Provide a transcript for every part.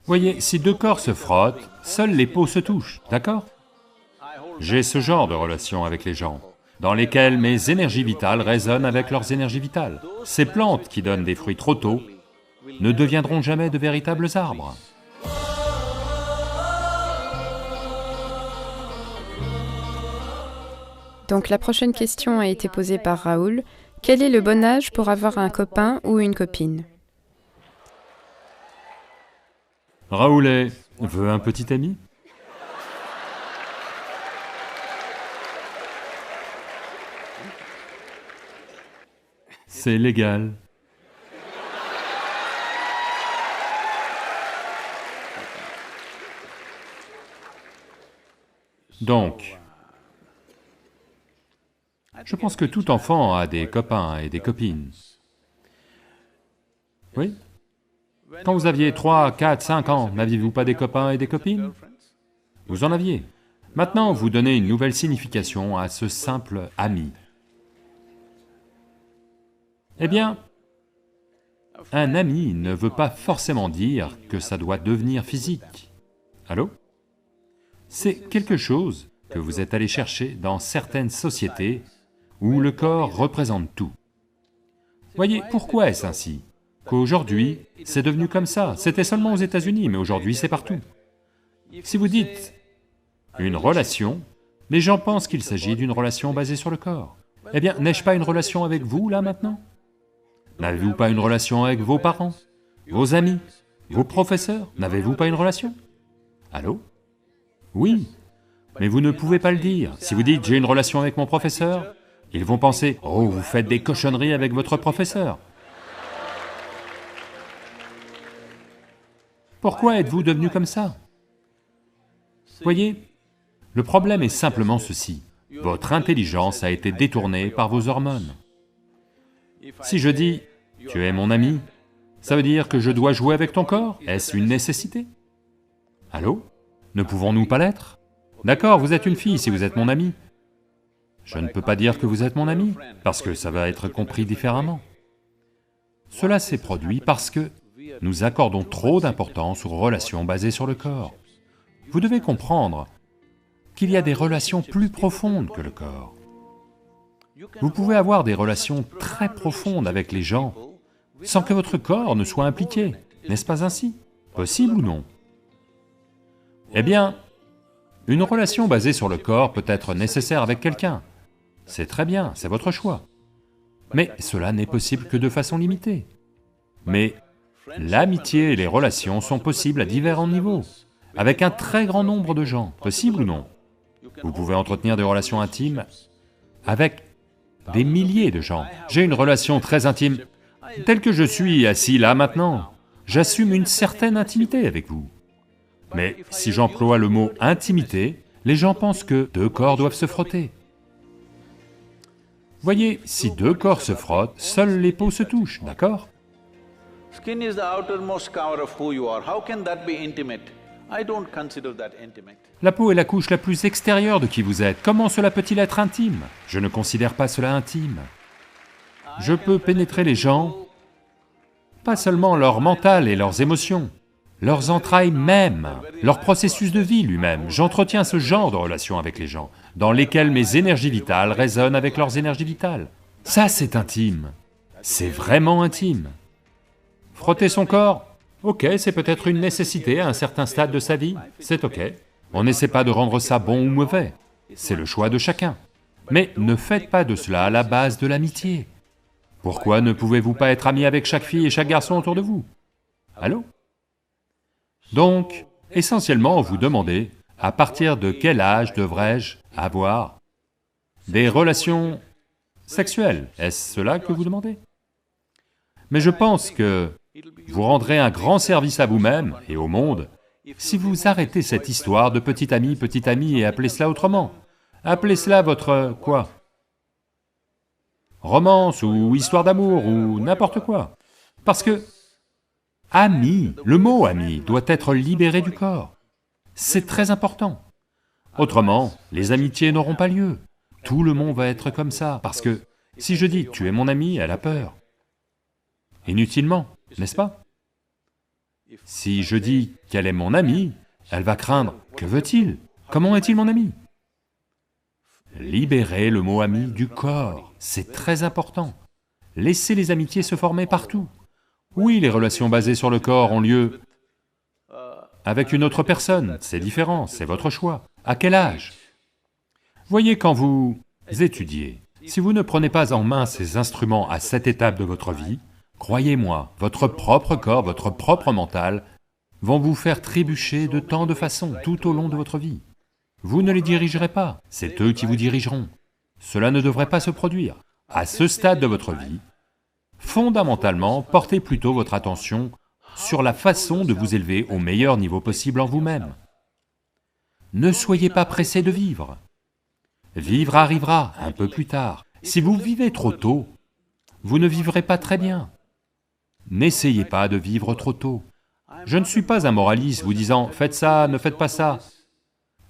Voyez, si deux corps se frottent, seules les peaux se touchent, d'accord? J'ai ce genre de relation avec les gens, dans lesquelles mes énergies vitales résonnent avec leurs énergies vitales. Ces plantes qui donnent des fruits trop tôt ne deviendront jamais de véritables arbres. Donc la prochaine question a été posée par Raoul. Quel est le bon âge pour avoir un copain ou une copine? Raoul veut un petit ami? C'est légal. Donc, je pense que tout enfant a des copains et des copines. Oui? Quand vous aviez 3, 4, 5 ans, n'aviez-vous pas des copains et des copines? Vous en aviez. Maintenant, vous donnez une nouvelle signification à ce simple ami. Eh bien, un ami ne veut pas forcément dire que ça doit devenir physique. Allô? C'est quelque chose que vous êtes allé chercher dans certaines sociétés où le corps représente tout. Voyez, pourquoi est-ce ainsi? Qu'aujourd'hui, c'est devenu comme ça. C'était seulement aux États-Unis, mais aujourd'hui c'est partout. Si vous dites une relation, les gens pensent qu'il s'agit d'une relation basée sur le corps. Eh bien, n'ai-je pas une relation avec vous, là, maintenant? N'avez-vous pas une relation avec vos parents, vos amis, vos professeurs? N'avez-vous pas une relation? Allô? Oui, mais vous ne pouvez pas le dire. Si vous dites « j'ai une relation avec mon professeur », ils vont penser « oh, vous faites des cochonneries avec votre professeur ». Pourquoi êtes-vous devenu comme ça? Voyez, le problème est simplement ceci. Votre intelligence a été détournée par vos hormones. Si je dis « tu es mon ami », ça veut dire que je dois jouer avec ton corps? Est-ce une nécessité? Allô? Ne pouvons-nous pas l'être? D'accord, vous êtes une fille si vous êtes mon ami. Je ne peux pas dire que vous êtes mon ami, parce que ça va être compris différemment. Cela s'est produit parce que nous accordons trop d'importance aux relations basées sur le corps. Vous devez comprendre qu'il y a des relations plus profondes que le corps. Vous pouvez avoir des relations très profondes avec les gens sans que votre corps ne soit impliqué, n'est-ce pas ainsi? Possible ou non? Eh bien, une relation basée sur le corps peut être nécessaire avec quelqu'un. C'est très bien, c'est votre choix. Mais cela n'est possible que de façon limitée. Mais l'amitié et les relations sont possibles à différents niveaux, avec un très grand nombre de gens, possible ou non? Vous pouvez entretenir des relations intimes avec des milliers de gens. J'ai une relation très intime, telle que je suis assis là maintenant. J'assume une certaine intimité avec vous. Mais si j'emploie le mot intimité, les gens pensent que deux corps doivent se frotter. Voyez, si deux corps se frottent, seules les peaux se touchent, d'accord? Skin is the outermost cover of who you are. How can that be intimate? I don't consider that intimate. La peau est la couche la plus extérieure de qui vous êtes. Comment cela peut-il être intime? Je ne considère pas cela intime. Je peux pénétrer les gens, pas seulement leur mental et leurs émotions, leurs entrailles même, leur processus de vie lui-même. J'entretiens ce genre de relation avec les gens, dans lesquelles mes énergies vitales résonnent avec leurs énergies vitales. Ça, c'est intime. C'est vraiment intime. Frotter son corps, ok, c'est peut-être une nécessité à un certain stade de sa vie, c'est ok. On n'essaie pas de rendre ça bon ou mauvais, c'est le choix de chacun. Mais ne faites pas de cela la base de l'amitié. Pourquoi ne pouvez-vous pas être ami avec chaque fille et chaque garçon autour de vous? Allô? Donc, essentiellement, vous demandez, à partir de quel âge devrais-je avoir des relations sexuelles? Est-ce cela que vous demandez? Mais je pense que vous rendrez un grand service à vous-même et au monde si vous arrêtez cette histoire de petit ami, et appelez cela autrement. Appelez cela votre... quoi? Romance ou histoire d'amour ou n'importe quoi. Parce que ami, le mot ami doit être libéré du corps. C'est très important. Autrement, les amitiés n'auront pas lieu. Tout le monde va être comme ça, parce que si je dis « tu es mon ami », elle a peur. Inutilement, n'est-ce pas? Si je dis qu'elle est mon amie, elle va craindre, que veut-il? Comment est-il mon ami? Libérez le mot ami du corps, c'est très important. Laissez les amitiés se former partout. Oui, les relations basées sur le corps ont lieu avec une autre personne, c'est différent, c'est votre choix. À quel âge? Voyez, quand vous étudiez, si vous ne prenez pas en main ces instruments à cette étape de votre vie, croyez-moi, votre propre corps, votre propre mental vont vous faire trébucher de tant de façons tout au long de votre vie. Vous ne les dirigerez pas, c'est eux qui vous dirigeront. Cela ne devrait pas se produire. À ce stade de votre vie, fondamentalement, portez plutôt votre attention sur la façon de vous élever au meilleur niveau possible en vous-même. Ne soyez pas pressé de vivre. Vivre arrivera un peu plus tard. Si vous vivez trop tôt, vous ne vivrez pas très bien. N'essayez pas de vivre trop tôt. Je ne suis pas un moraliste vous disant « faites ça, ne faites pas ça ».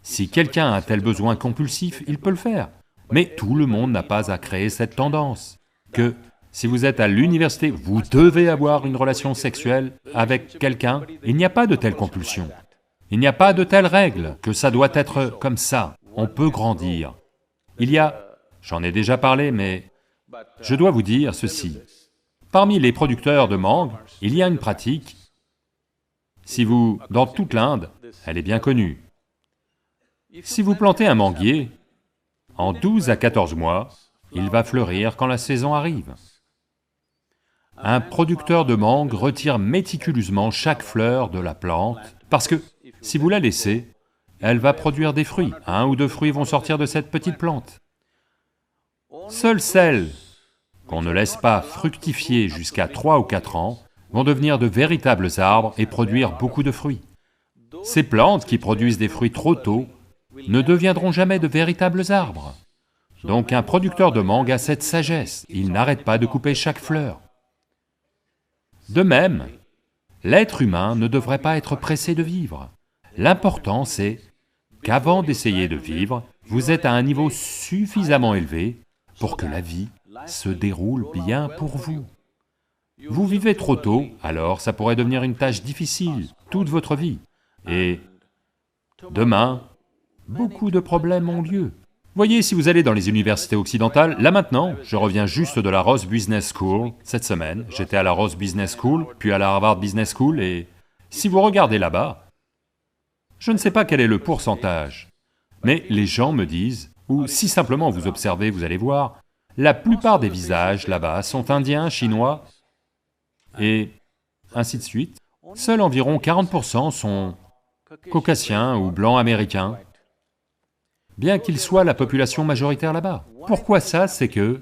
Si quelqu'un a un tel besoin compulsif, il peut le faire. Mais tout le monde n'a pas à créer cette tendance, que si vous êtes à l'université, vous devez avoir une relation sexuelle avec quelqu'un, il n'y a pas de telle compulsion. Il n'y a pas de telle règle, que ça doit être comme ça, on peut grandir. Il y a, j'en ai déjà parlé, mais je dois vous dire ceci. Parmi les producteurs de mangue, il y a une pratique, dans toute l'Inde, elle est bien connue. Si vous plantez un manguier, en 12 à 14 mois, il va fleurir quand la saison arrive. Un producteur de mangue retire méticuleusement chaque fleur de la plante, parce que si vous la laissez, elle va produire des fruits. 1 ou 2 fruits vont sortir de cette petite plante. Seules celles qu'on ne laisse pas fructifier jusqu'à 3 ou 4 ans vont devenir de véritables arbres et produire beaucoup de fruits. Ces plantes qui produisent des fruits trop tôt ne deviendront jamais de véritables arbres. Donc un producteur de mangue a cette sagesse, il n'arrête pas de couper chaque fleur. De même, l'être humain ne devrait pas être pressé de vivre. L'important c'est qu'avant d'essayer de vivre, vous êtes à un niveau suffisamment élevé pour que la vie se déroule bien pour vous. Vous vivez trop tôt, alors ça pourrait devenir une tâche difficile toute votre vie. Et demain, beaucoup de problèmes ont lieu. Voyez, si vous allez dans les universités occidentales, là maintenant, je reviens juste de la Ross Business School, cette semaine, j'étais à la Ross Business School, puis à la Harvard Business School, et si vous regardez là-bas, je ne sais pas quel est le pourcentage, mais les gens me disent, ou si simplement vous observez, vous allez voir, la plupart des visages là-bas sont indiens, chinois, et ainsi de suite. Seuls environ 40% sont caucasiens ou blancs américains, bien qu'ils soient la population majoritaire là-bas. Pourquoi ça? C'est que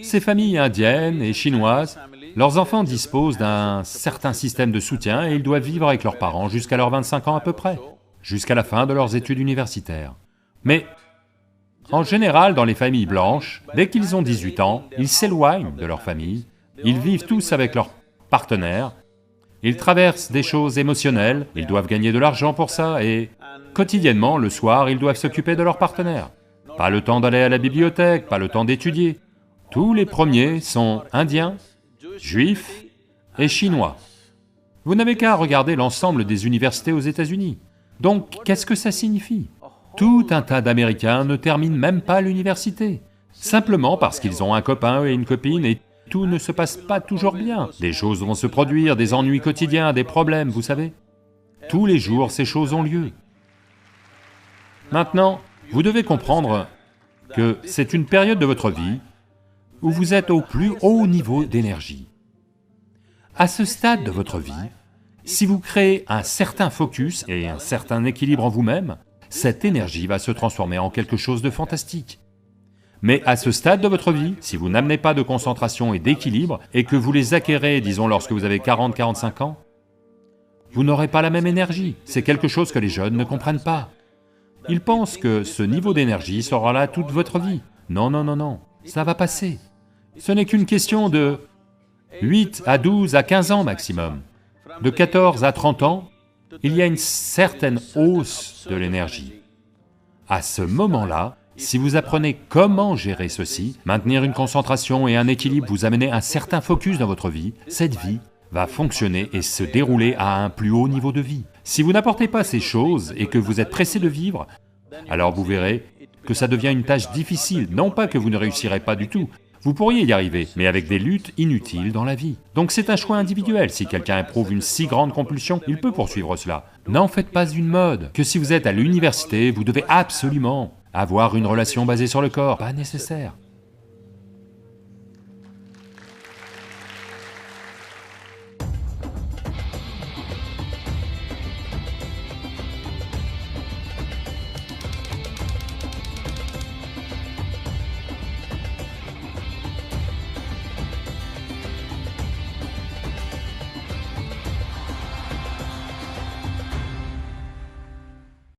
ces familles indiennes et chinoises, leurs enfants disposent d'un certain système de soutien et ils doivent vivre avec leurs parents jusqu'à leurs 25 ans à peu près, jusqu'à la fin de leurs études universitaires. Mais en général, dans les familles blanches, dès qu'ils ont 18 ans, ils s'éloignent de leur famille, ils vivent tous avec leurs partenaires, ils traversent des choses émotionnelles, ils doivent gagner de l'argent pour ça et quotidiennement, le soir, ils doivent s'occuper de leurs partenaires. Pas le temps d'aller à la bibliothèque, pas le temps d'étudier. Tous les premiers sont indiens, juifs et chinois. Vous n'avez qu'à regarder l'ensemble des universités aux États-Unis. Donc, qu'est-ce que ça signifie? Tout un tas d'Américains ne terminent même pas l'université, simplement parce qu'ils ont un copain et une copine et tout ne se passe pas toujours bien. Des choses vont se produire, des ennuis quotidiens, des problèmes, vous savez. Tous les jours, ces choses ont lieu. Maintenant, vous devez comprendre que c'est une période de votre vie où vous êtes au plus haut niveau d'énergie. À ce stade de votre vie, si vous créez un certain focus et un certain équilibre en vous-même, cette énergie va se transformer en quelque chose de fantastique. Mais à ce stade de votre vie, si vous n'amenez pas de concentration et d'équilibre, et que vous les acquérez, disons, lorsque vous avez 40-45 ans, vous n'aurez pas la même énergie, c'est quelque chose que les jeunes ne comprennent pas. Ils pensent que ce niveau d'énergie sera là toute votre vie. Non, non, non, non, ça va passer. Ce n'est qu'une question de 8 à 12 à 15 ans maximum. De 14 à 30 ans, il y a une certaine hausse de l'énergie. À ce moment-là, si vous apprenez comment gérer ceci, maintenir une concentration et un équilibre, vous amenez un certain focus dans votre vie, cette vie va fonctionner et se dérouler à un plus haut niveau de vie. Si vous n'apportez pas ces choses et que vous êtes pressé de vivre, alors vous verrez que ça devient une tâche difficile, non pas que vous ne réussirez pas du tout, vous pourriez y arriver, mais avec des luttes inutiles dans la vie. Donc c'est un choix individuel, si quelqu'un éprouve une si grande compulsion, il peut poursuivre cela. N'en faites pas une mode, que si vous êtes à l'université, vous devez absolument avoir une relation basée sur le corps, pas nécessaire.